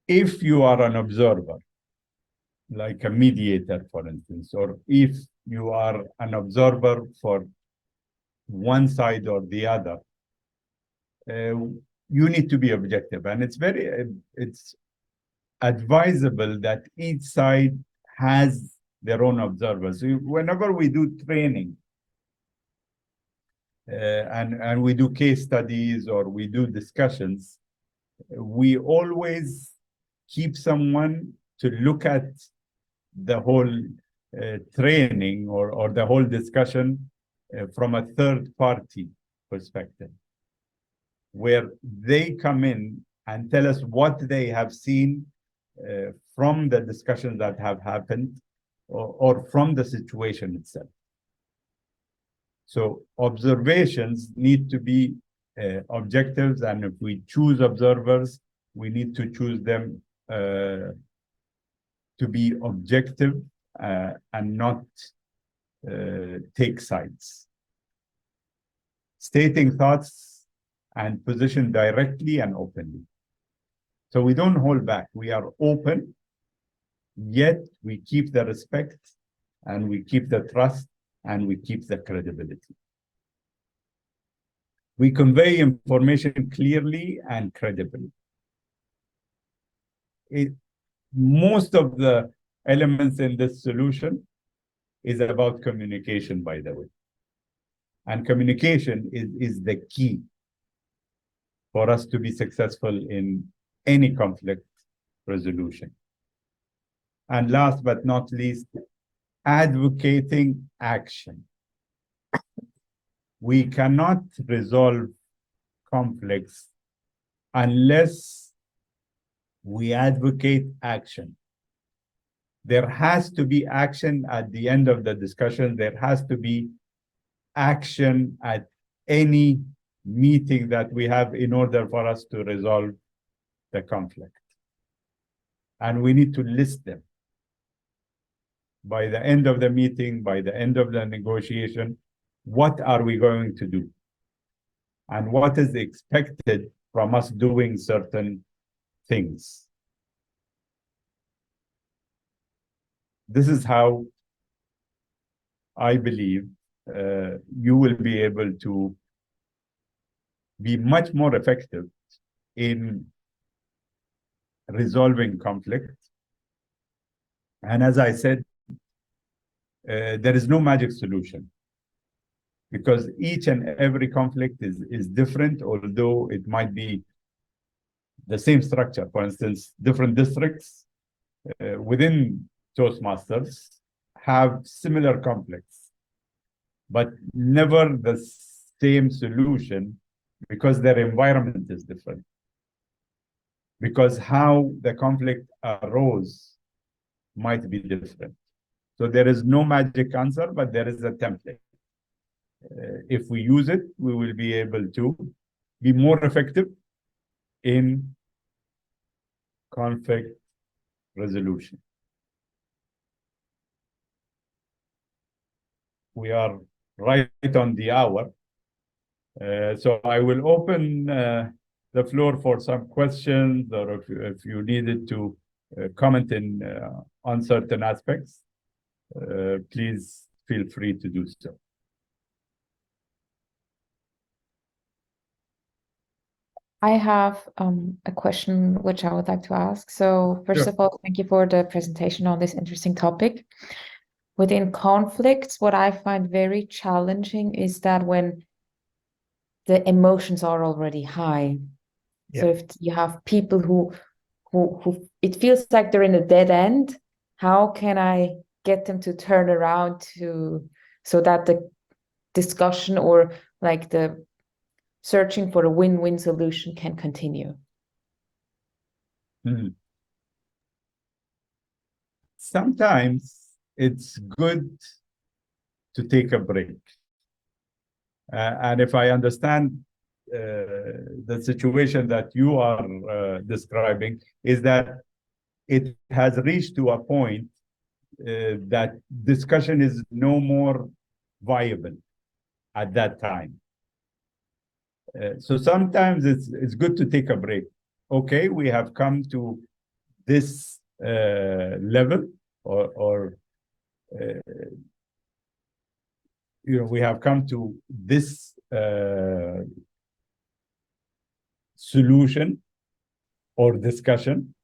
If you are an observer, like a mediator, for instance, or if you are an observer for one side or the other, you need to be objective. And it's advisable that each side has their own observers. So whenever we do training, and we do case studies or we do discussions, we always keep someone to look at the whole training or the whole discussion from a third party perspective, where they come in and tell us what they have seen from the discussions that have happened or from the situation itself. So observations need to be objectives, and if we choose observers, we need to choose them to be objective and not take sides. Stating thoughts and position directly and openly. So we don't hold back. We are open, yet we keep the respect and we keep the trust and we keep the credibility. We convey information clearly and credibly. Most of the elements in this solution is about communication, by the way. And communication is the key for us to be successful in any conflict resolution. And last but not least, advocating action. We cannot resolve conflicts unless we advocate action. There has to be action at the end of the discussion. There has to be action at any meeting that we have in order for us to resolve the conflict. And we need to list them. By the end of the meeting, by the end of the negotiation, what are we going to do? And what is expected from us doing certain things? This is how I believe you will be able to be much more effective in resolving conflict. And as I said, there is no magic solution, because each and every conflict is different, although it might be the same structure. For instance, different districts within Toastmasters have similar conflicts, but never the same solution, because their environment is different. Because how the conflict arose might be different. So there is no magic answer, but there is a template. If we use it, we will be able to be more effective in conflict resolution. We are right on the hour. So I will open the floor for some questions, or if you needed to comment on certain aspects, please feel free to do so. I have a question which I would like to ask. So first Sure. of all, thank you for the presentation on this interesting topic. Within conflicts, what I find very challenging is that when the emotions are already high. So Yeah. if you have people who it feels like they're in a dead end, how can I get them to turn around so that the discussion or like the searching for a win-win solution can continue? Mhm. Sometimes it's good to take a break. And if I understand the situation that you are describing, is that it has reached to a point that discussion is no more viable at that time. So sometimes it's good to take a break. Okay, we have come to this level, or we have come to this solution or discussion.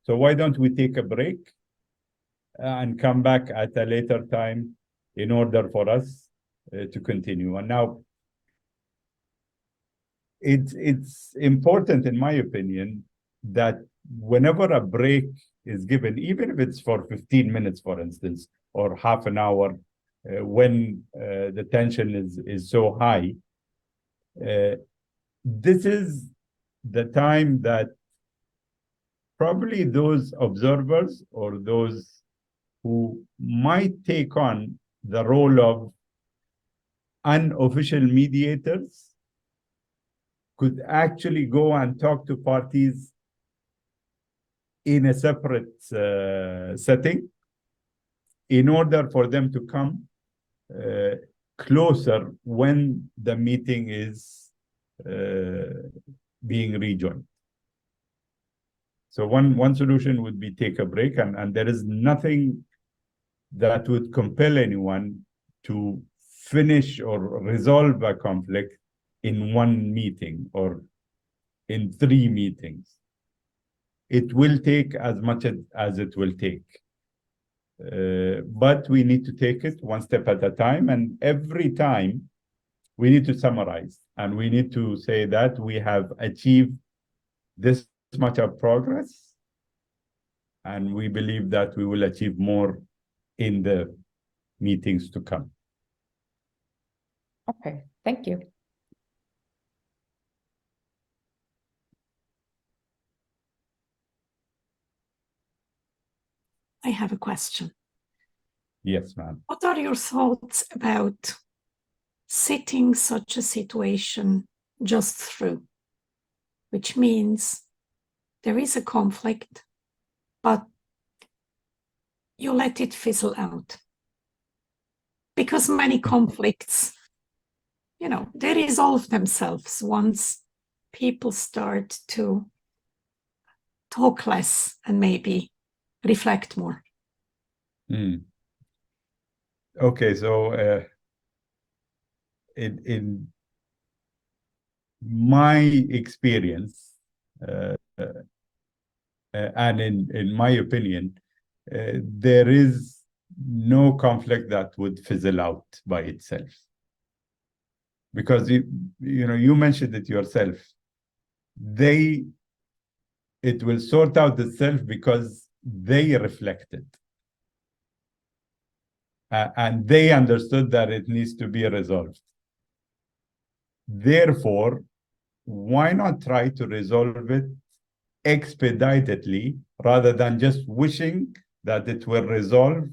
So why don't we take a break and come back at a later time in order for us to continue? And now it's important, in my opinion, that whenever a break is given, even if it's for 15 minutes, for instance, or half an hour, when the tension is so high, this is the time that probably those observers or those who might take on the role of unofficial mediators could actually go and talk to parties in a separate setting in order for them to come closer when the meeting is being rejoined. So one solution would be take a break, and there is nothing that would compel anyone to finish or resolve a conflict in one meeting or in 3 meetings. It will take as much as it will take. But we need to take it one step at a time, and every time we need to summarize, and we need to say that we have achieved this much of progress, and we believe that we will achieve more in the meetings to come. Okay, thank you. I have a question. Yes, ma'am. What are your thoughts about sitting such a situation just through? Which means there is a conflict, but you let it fizzle out. Because many conflicts, they resolve themselves once people start to talk less and maybe reflect more. Okay, so in my experience, and in my opinion, there is no conflict that would fizzle out by itself. Because you mentioned it yourself. It will sort out itself because they reflected. And they understood that it needs to be resolved. Therefore, why not try to resolve it expeditedly rather than just wishing that it will resolve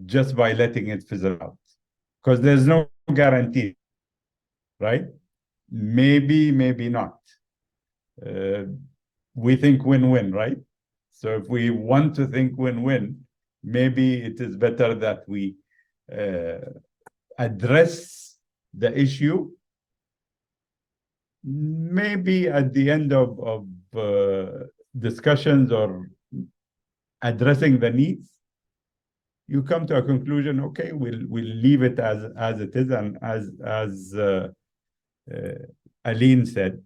just by letting it fizzle out? Because there's no guarantee, right? Maybe, maybe not. We think win-win, right? So if we want to think win-win, maybe it is better that we address the issue. Maybe at the end of discussions or addressing the needs, you come to a conclusion. Okay, we'll leave it as it is, and as Aline said,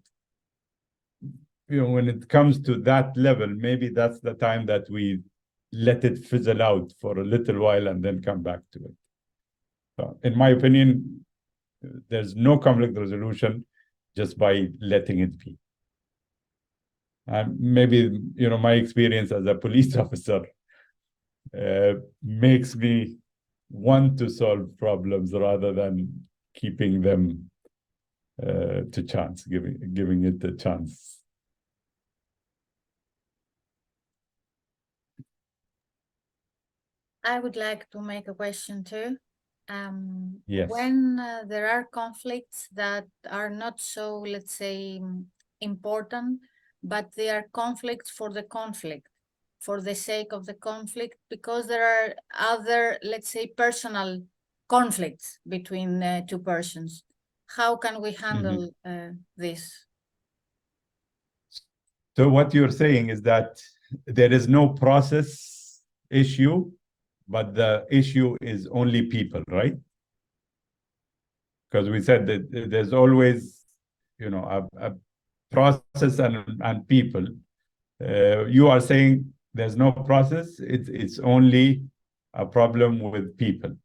when it comes to that level, maybe that's the time that we let it fizzle out for a little while and then come back to it. So in my opinion, there's no conflict resolution just by letting it be. And maybe, my experience as a police officer makes me want to solve problems rather than keeping them to chance, giving it a chance. I would like to make a question too. Yes. When there are conflicts that are not so, let's say, important, but they are conflicts for the conflict, for the sake of the conflict, because there are other, let's say, personal conflicts between two persons. How can we handle this? So what you're saying is that there is no process issue, but the issue is only people, right? Because we said that there's always, a process and people. You are saying there's no process, it's only a problem with people,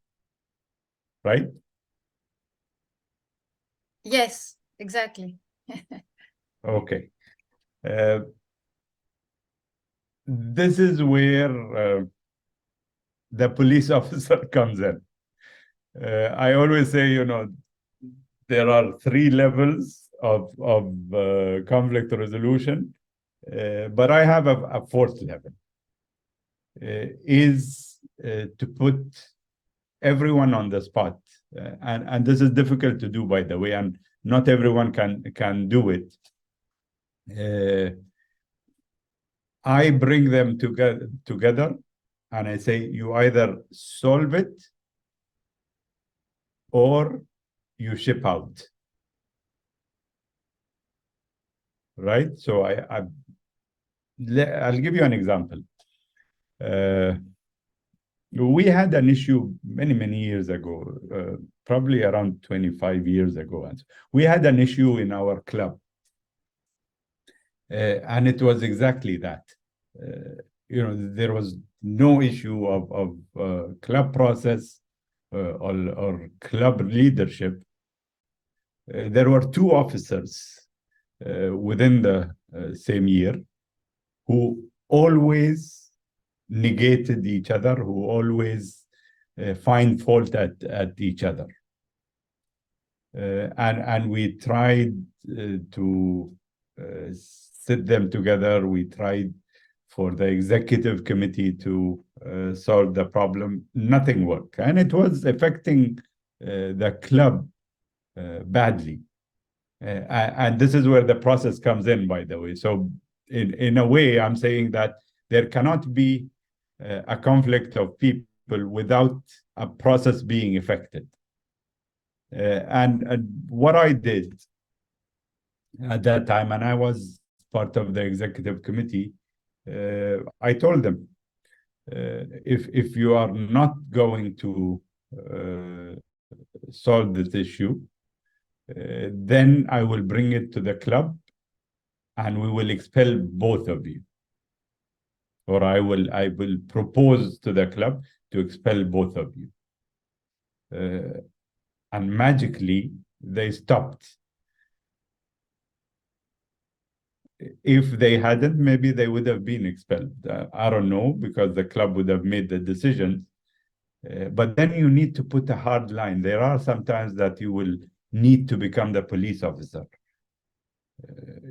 right? Yes, exactly. Okay. This is where the police officer comes in. I always say, there are 3 levels of conflict resolution, but I have a 4th level, is to put everyone on the spot. And this is difficult to do, by the way, and not everyone can do it. I bring them together and I say, you either solve it or you ship out. Right? So I'll give you an example. We had an issue many years ago, probably around 25 years ago. And we had an issue in our club. And it was exactly that. There was no issue of club process or club leadership. There were 2 officers within the same year who always negated each other, who always find fault at each other. And we tried to sit them together. We tried for the executive committee to solve the problem. Nothing worked. And it was affecting the club badly. And this is where the process comes in, by the way. So in a way, I'm saying that there cannot be a conflict of people without a process being affected. And what I did at that time, and I was part of the executive committee, I told them, if you are not going to solve this issue, then I will bring it to the club and we will expel both of you. Or I will propose to the club to expel both of you. And magically, they stopped. If they hadn't, maybe they would have been expelled. I don't know, because the club would have made the decision. But then you need to put a hard line. There are sometimes that you will need to become the police officer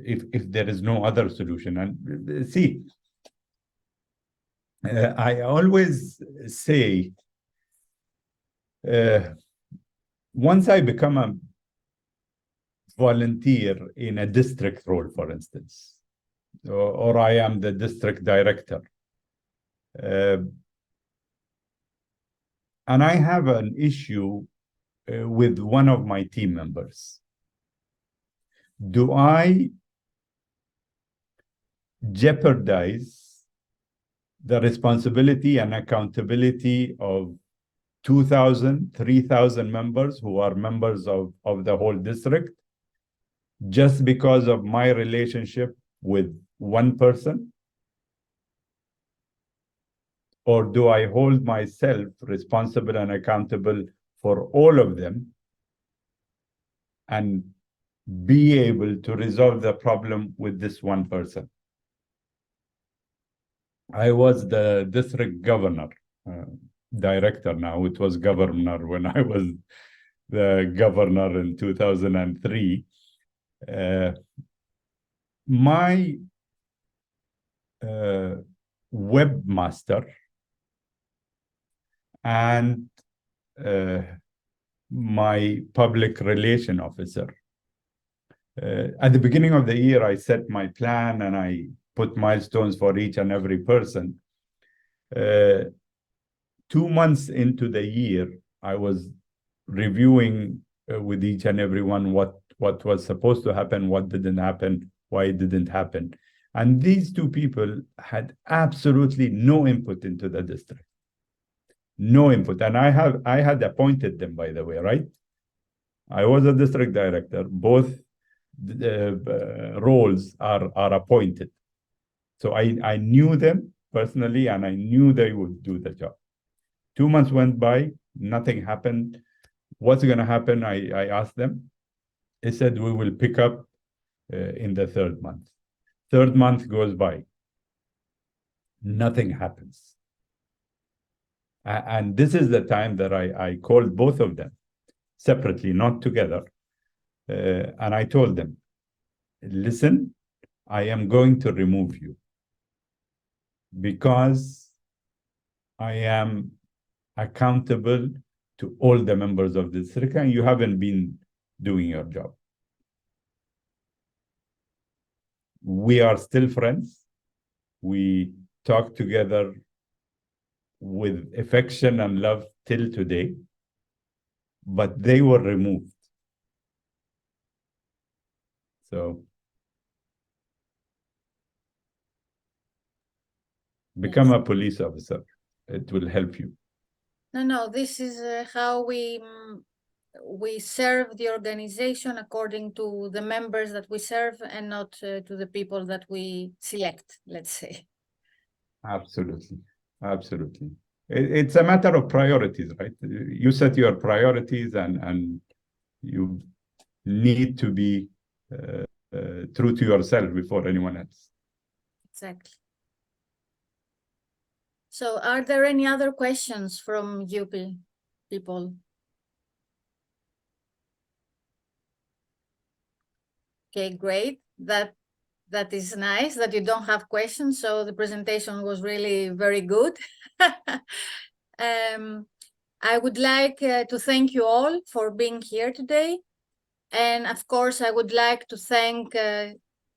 if there is no other solution. And see, I always say, once I become a volunteer in a district role, for instance, or I am the district director, and I have an issue with one of my team members, do I jeopardize the responsibility and accountability of 2,000, 3,000 members who are members of the whole district just because of my relationship with one person? Or do I hold myself responsible and accountable for all of them and be able to resolve the problem with this one person? I was the district governor, director now. It was governor when I was the governor in 2003. My webmaster and my public relation officer. At the beginning of the year, I set my plan and I put milestones for each and every person. 2 months into the year, I was reviewing with each and every one what was supposed to happen, what didn't happen, why it didn't happen. And these two people had absolutely no input into the district. No input. And I had appointed them, by the way, right? I was a district director. Both roles are appointed. So I knew them personally and I knew they would do the job. 2 months went by, nothing happened. What's going to happen? I asked them. They said, we will pick up in the 3rd month. 3rd month goes by. Nothing happens. And this is the time that I called both of them separately, not together. And I told them, listen, I am going to remove you because I am accountable to all the members of the district and you haven't been doing your job. We are still friends. We talk together with affection and love till today, but they were removed. So become a police officer. It will help you. No, this is how we serve the organization according to the members that we serve and not to the people that we select, let's say. Absolutely. Absolutely. It's a matter of priorities, right? You set your priorities and you need to be true to yourself before anyone else. Exactly. So are there any other questions from you people? Okay, great. That is nice that you don't have questions. So the presentation was really very good. I would like to thank you all for being here today. And of course, I would like to thank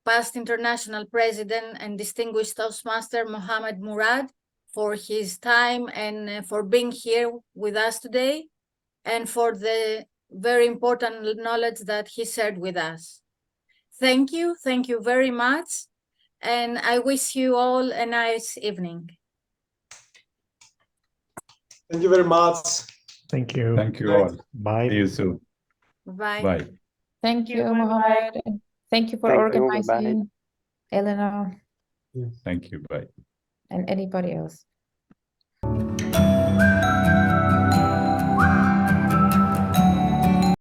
past international president and distinguished Toastmaster Mohammed Murad for his time and for being here with us today and for the very important knowledge that he shared with us. Thank you very much. And I wish you all a nice evening. Thank you very much. Thank you. Thank you all. Bye. See you soon. Bye. Bye. Thank you, Mohammed. Thank you for Thank you. organizing, Elena, Thank you. Bye. and anybody else.